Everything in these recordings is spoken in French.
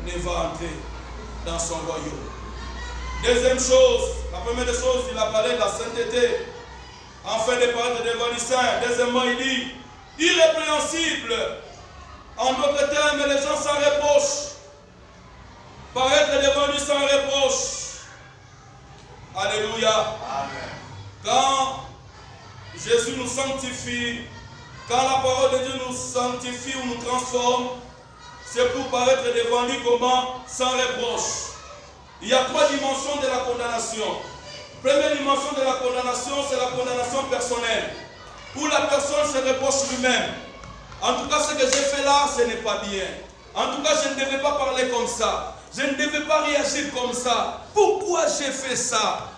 ne va entrer dans son royaume. Deuxième chose, la première des choses, il a parlé de la sainteté, afin de paraître devant les saints. Deuxièmement, il dit, irrépréhensible. En d'autres termes, les gens sans reproche. Paraître devant lui sans reproche. Alléluia. Amen. Quand Jésus nous sanctifie, quand la parole de Dieu nous sanctifie ou nous transforme, c'est pour paraître devant lui comment? Sans reproche. Il y a trois dimensions de la condamnation. Première dimension de la condamnation, c'est la condamnation personnelle, où la personne se reproche lui-même. En tout cas, ce que j'ai fait là, ce n'est pas bien. En tout cas, je ne devais pas parler comme ça. Je ne devais pas réagir comme ça. Pourquoi j'ai fait ça?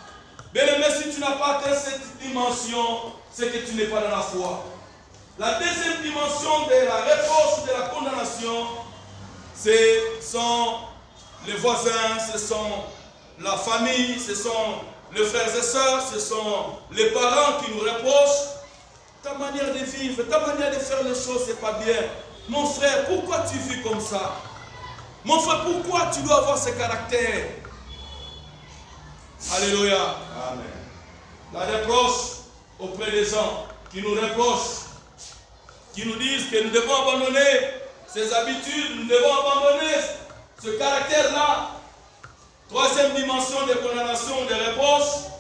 Bien-aimé, si tu n'as pas atteint cette dimension, c'est que tu n'es pas dans la foi. La deuxième dimension de la reproche, de la condamnation, ce sont les voisins, ce sont la famille, ce sont les frères et sœurs, ce sont les parents qui nous reprochent. Ta manière de vivre, ta manière de faire les choses, c'est pas bien. Mon frère, pourquoi tu vis comme ça? Mon frère, pourquoi tu dois avoir ce caractère? Alléluia. Amen. La reproche auprès des gens qui nous reprochent, qui nous disent que nous devons abandonner ces habitudes, nous devons abandonner ce caractère-là. Troisième dimension de condamnation, de reproche,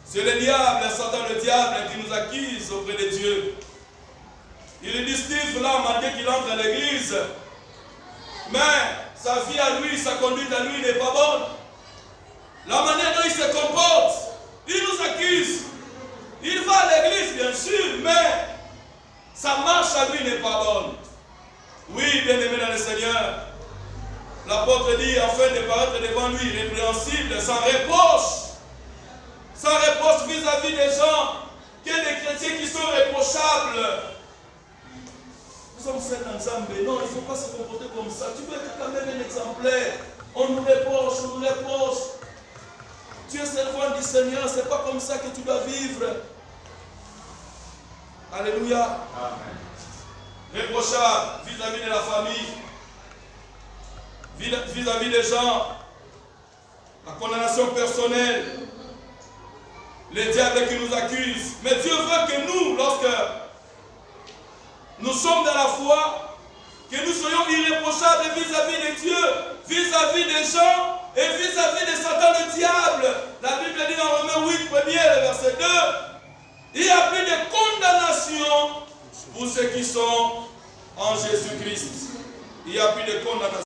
c'est le diable, Satan le diable qui nous accuse auprès de Dieu. Il dit Steve là, malgré qu'il entre à l'église, mais sa vie à lui, sa conduite à lui n'est pas bonne. La manière dont il se comporte, il nous accuse. Il va à l'église bien sûr, mais sa marche à lui n'est pas bonne. Oui, bien-aimé dans le Seigneur, l'apôtre dit afin de paraître devant lui répréhensible, sans reproche. Sans reproche vis-à-vis des gens, que des chrétiens qui sont reprochables. Nous sommes faits ensemble. Non, il ne faut pas se comporter comme ça. Tu peux être quand même un exemplaire. On nous reproche, on nous reproche. Tu es servant du Seigneur, ce n'est pas comme ça que tu dois vivre. Alléluia. Amen. Reprochable vis-à-vis de la famille, vis-à-vis des gens, la condamnation personnelle, les diables qui nous accusent. Mais Dieu veut que nous, lorsque nous sommes dans la foi, que nous soyons irréprochables vis-à-vis de Dieu, vis-à-vis des gens et vis-à-vis de Satan le diable. La Bible dit dans Romains 8, le verset 2, il n'y a plus de condamnation pour ceux qui sont en Jésus-Christ. Il n'y a plus de condamnation.